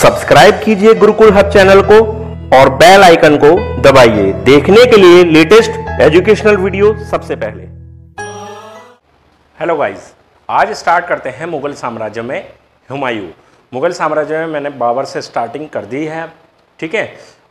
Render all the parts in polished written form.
Subscribe कीजिए Gurukul hub channel को और बेल आइकन को दबाइए देखने के लिए लेटेस्ट एजुकेशनल वीडियो सबसे पहले। हेलो गाइस, आज स्टार्ट करते हैं मुगल साम्राज्य में हुमायूं। मुगल साम्राज्य में मैंने बाबर से स्टार्टिंग कर दी है, ठीक है।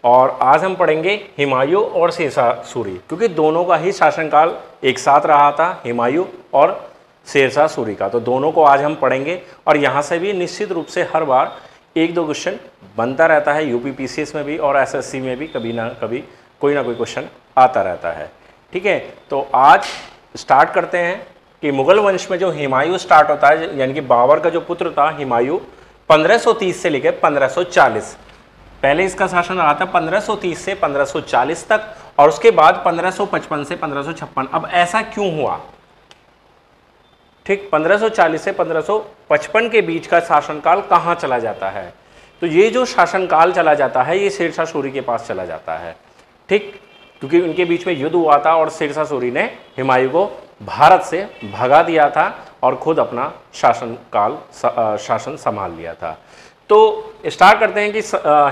और आज हम पढ़ेंगे हुमायूं और शेरशाह सूरी, क्योंकि दोनों का ही शासनकाल एक साथ रहा था, हुमायूं और शेरशाह सूरी का। तो दोनों को आज हम पढ़ेंगे और यहाँ से भी निश्चित रूप से हर बार एक दो क्वेश्चन बनता रहता है, यूपी पीसीएस में भी और एसएससी में भी कभी ना कभी कोई ना कोई क्वेश्चन आता रहता है, ठीक है। तो आज स्टार्ट करते हैं कि मुगल वंश में जो हुमायूं स्टार्ट होता है, यानी कि बाबर का जो पुत्र था हुमायूं, 1530 से लेकर 1540, पहले इसका शासन रहा था 1530 से 1540 तक, और उसके बाद 1555 से 1556। अब ऐसा क्यों हुआ? ठीक, 1540 से 1555 के बीच का शासनकाल कहाँ चला जाता है? तो ये जो शासनकाल चला जाता है ये शेरशाह सूरी के पास चला जाता है, ठीक, क्योंकि उनके बीच में युद्ध हुआ था और शेरशाह सूरी ने हुमायूं को भारत से भगा दिया था और खुद अपना शासन संभाल लिया था। तो स्टार्ट करते हैं कि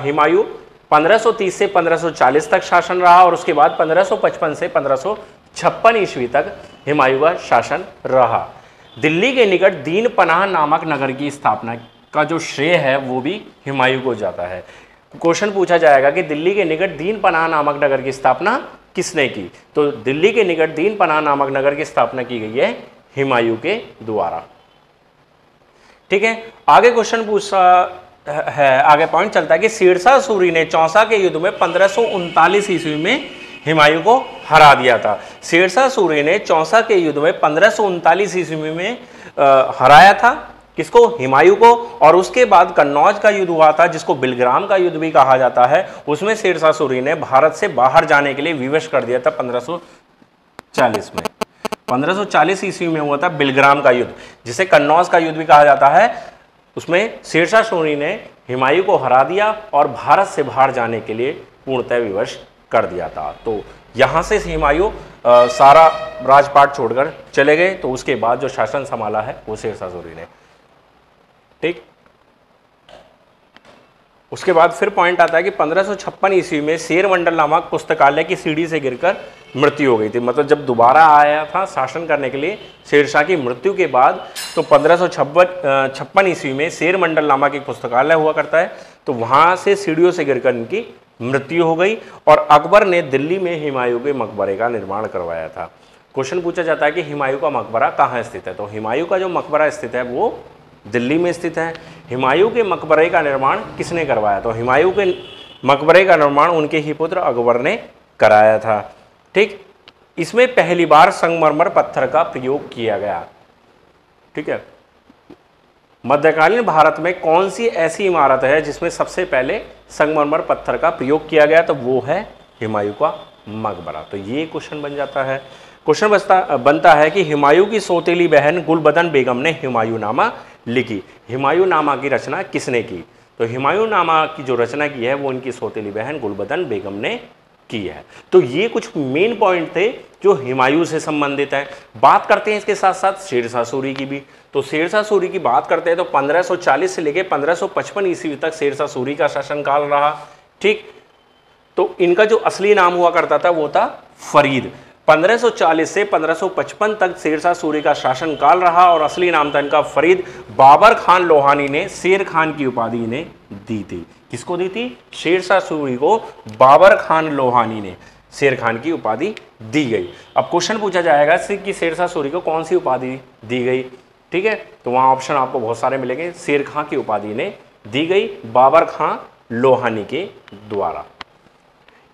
हुमायूं 1530 से 1540 तक शासन रहा और उसके बाद 1555 से 1556 ईस्वी तक हुमायूं का शासन रहा। दिल्ली के निकट दीन पनाह नामक नगर की स्थापना का जो श्रेय है वो भी हुमायूं को जाता है। क्वेश्चन पूछा जाएगा कि दिल्ली के निकट दीन पनाह नामक नगर की स्थापना किसने की? तो दिल्ली के निकट दीन पनाह नामक नगर की स्थापना की गई है हुमायूं के द्वारा, ठीक है। आगे क्वेश्चन पूछा है, आगे पॉइंट चलता है कि शेरशाह सूरी ने चौसा के युद्ध में 1539 ईस्वी में हुमायूं को हरा दिया था। शेरशाह सूरी ने चौसा के युद्ध में 1539 ईस्वी में हराया था किसको? हुमायूं को। और उसके बाद कन्नौज का युद्ध हुआ था, जिसको बिलग्राम का युद्ध भी कहा जाता है। उसमें शेरशाह सूरी ने भारत से बाहर जाने के लिए विवश कर दिया था 1540 में। 1540 ईस्वी में हुआ था बिलग्राम का युद्ध, जिसे कन्नौज का युद्ध भी कहा जाता है। उसमें शेरशाह सूरी ने हुमायूं को हरा दिया और भारत से बाहर जाने के लिए पूर्णतः विवश कर दिया था। तो यहाँ से हुमायूं सारा राजपाट छोड़कर चले गए। तो उसके बाद जो शासन संभाला है वो शेरशाह सूरी ने, ठीक। उसके बाद फिर पॉइंट आता है कि 1556 ईस्वी में शेरमंडल नामक पुस्तकालय की सीढ़ी से गिरकर मृत्यु हो गई थी। मतलब जब दोबारा आया था शासन करने के लिए शेरशाह की मृत्यु के बाद, तो 1556 ईस्वी में शेरमंडल नामक एक पुस्तकालय हुआ करता है, तो वहाँ से सीढ़ियों से गिरकर इनकी मृत्यु हो गई। और अकबर ने दिल्ली में हुमायूं के मकबरे का निर्माण करवाया था। क्वेश्चन पूछा जाता है कि हुमायूं का मकबरा कहाँ स्थित है? तो हुमायूं का जो मकबरा स्थित है वो दिल्ली में स्थित है। हुमायूं के मकबरे का निर्माण किसने करवाया? तो हुमायूं के मकबरे का निर्माण उनके ही पुत्र अकबर ने कराया था, ठीक। इसमें पहली बार संगमरमर पत्थर का प्रयोग किया गया, ठीक है। मध्यकालीन भारत में कौन सी ऐसी इमारत है जिसमें सबसे पहले संगमरमर पत्थर का प्रयोग किया गया? तो वो है हुमायूं का मकबरा। तो ये क्वेश्चन बन जाता है। क्वेश्चन बनता है कि हुमायूं की सौतेली बहन गुलबदन बेगम ने हुमायूंनामा लिखी। हुमायूंनामा की रचना किसने की? तो हुमायूंनामा की जो रचना की है वो इनकी सौतेली बहन गुलबदन बेगम ने की है। तो ये कुछ मेन पॉइंट थे जो हुमायूं से संबंधित है। बात करते हैं इसके साथ साथ शेरशाह सूरी की भी। तो शेरशाह सूरी की बात करते हैं तो 1540 से लेकर 1555 ईस्वी तक शेरशाह सूरी का शासनकाल रहा, ठीक। तो इनका जो असली नाम हुआ करता था वो था फरीद। 1540 से 1555 तक शेरशाह सूरी का शासनकाल रहा और असली नाम था इनका फरीद। बाबर खान लोहानी ने शेर खान की उपाधि इन्हें दी थी। किसको दी थी? शेरशाह सूरी को बाबर खान लोहानी ने शेर खान की उपाधि दी गई। अब क्वेश्चन पूछा जाएगा कि शेरशाह सूरी को कौन सी उपाधि दी गई, ठीक है। तो वहाँ ऑप्शन आपको बहुत सारे मिलेंगे। शेर खां की उपाधि ने दी गई बाबर खां लोहानी के द्वारा।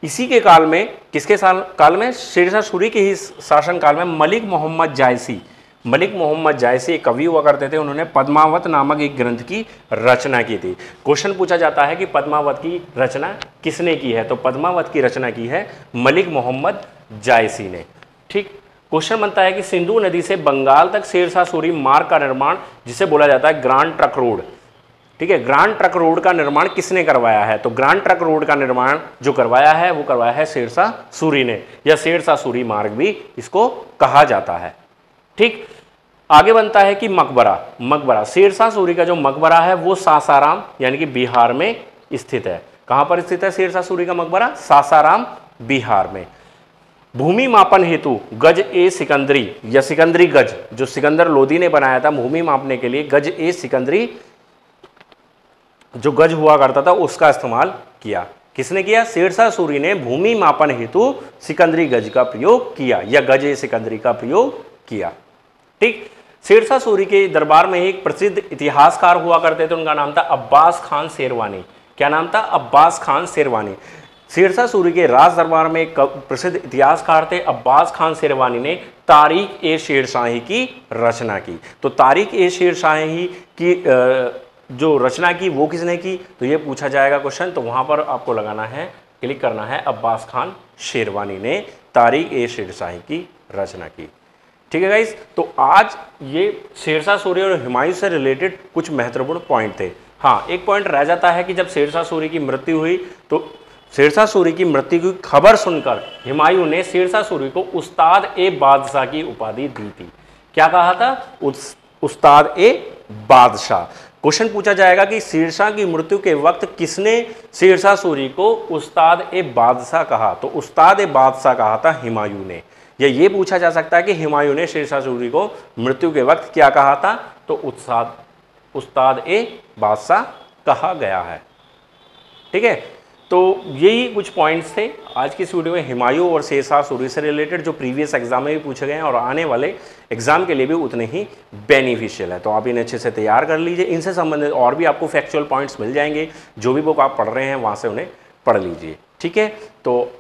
इसी के काल में, किसके काल में? शेरशाह सूरी के ही शासन काल में मलिक मोहम्मद जायसी एक कवि हुआ करते थे। उन्होंने पद्मावत नामक एक ग्रंथ की रचना की थी। क्वेश्चन पूछा जाता है कि पद्मावत की रचना किसने की है? तो पद्मावत की रचना की है मलिक मोहम्मद जायसी ने, ठीक। क्वेश्चन बनता है कि सिंधु नदी से बंगाल तक शेरशाह सूरी मार्ग का निर्माण, जिसे बोला जाता है ग्रांड ट्रक रोड, ठीक है, ग्रांड ट्रक रोड का निर्माण किसने करवाया है? तो ग्रांड ट्रक रोड का निर्माण जो करवाया है वो करवाया है शेरशाह सूरी ने, या शेरशाह सूरी मार्ग भी इसको कहा जाता है, ठीक। आगे बनता है कि मकबरा शेरशाह सूरी का जो मकबरा है वो सासाराम यानी कि बिहार में स्थित है। कहां पर स्थित है शेरशाह सूरी का मकबरा? सासाराम, बिहार में। भूमि मापन हेतु गज ए सिकंदरी या सिकंदरी गज जो सिकंदर लोदी ने बनाया था भूमि मापने के लिए, गज ए सिकंदरी जो गज हुआ करता था उसका इस्तेमाल किया। किसने किया? शेरशाह सूरी ने भूमि मापन हेतु सिकंदरी गज का प्रयोग किया या गज ए सिकंदरी का प्रयोग किया। ठीक। शेरशाह सूरी के दरबार में एक प्रसिद्ध इतिहासकार हुआ करते थे, उनका नाम था अब्बास खान शेरवानी। क्या नाम था? अब्बास खान शेरवानी। शेरशाह सूरी के राज दरबार में एक प्रसिद्ध इतिहासकार थे अब्बास खान शेरवानी ने तारीख ए शेरशाही की रचना की। तो तारीख ए शेरशाही की जो रचना की वो किसने की? तो ये पूछा जाएगा क्वेश्चन, तो वहां पर आपको लगाना है, क्लिक करना है, अब्बास खान शेरवानी ने तारीख ए शेरशाही की रचना की। ठीक है गाइस, तो आज ये शेरशाह सूरी और हुमायूं से रिलेटेड कुछ महत्वपूर्ण पॉइंट थे। हाँ, एक पॉइंट रह जाता है कि जब शेरशाह सूरी की मृत्यु हुई तो शेरशाह सूरी की मृत्यु की खबर सुनकर हुमायूं ने शेरशाह सूरी को उस्ताद ए बादशाह की उपाधि दी थी। क्या कहा था? उस्ताद ए बादशाह। क्वेश्चन पूछा जाएगा कि शेरशाह की मृत्यु के वक्त किसने शेरशाह सूरी को उस्ताद ए बादशाह कहा? तो उस्ताद ए बादशाह कहा था हुमायूं ने। या ये पूछा जा सकता है कि हुमायूं ने शेरशाह सूरी को मृत्यु के वक्त क्या कहा था? तो उस्ताद ए बादशाह कहा गया है। ठीक है, तो यही कुछ पॉइंट्स थे आज की इस वीडियो में हुमायूं और शेरशाह सूरी से रिलेटेड, जो प्रीवियस एग्जाम में भी पूछे गए हैं और आने वाले एग्जाम के लिए भी उतने ही बेनिफिशियल है। तो आप इन्हें अच्छे से तैयार कर लीजिए। इनसे संबंधित और भी आपको फैक्चुअल पॉइंट्स मिल जाएंगे, जो भी बुक आप पढ़ रहे हैं वहाँ से उन्हें पढ़ लीजिए। ठीक है, तो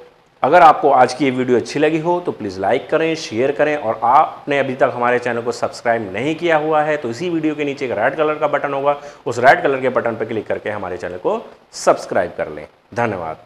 अगर आपको आज की ये वीडियो अच्छी लगी हो तो प्लीज़ लाइक करें, शेयर करें, और आपने अभी तक हमारे चैनल को सब्सक्राइब नहीं किया हुआ है तो इसी वीडियो के नीचे एक रेड कलर का बटन होगा, उस रेड कलर के बटन पर क्लिक करके हमारे चैनल को सब्सक्राइब कर लें। धन्यवाद।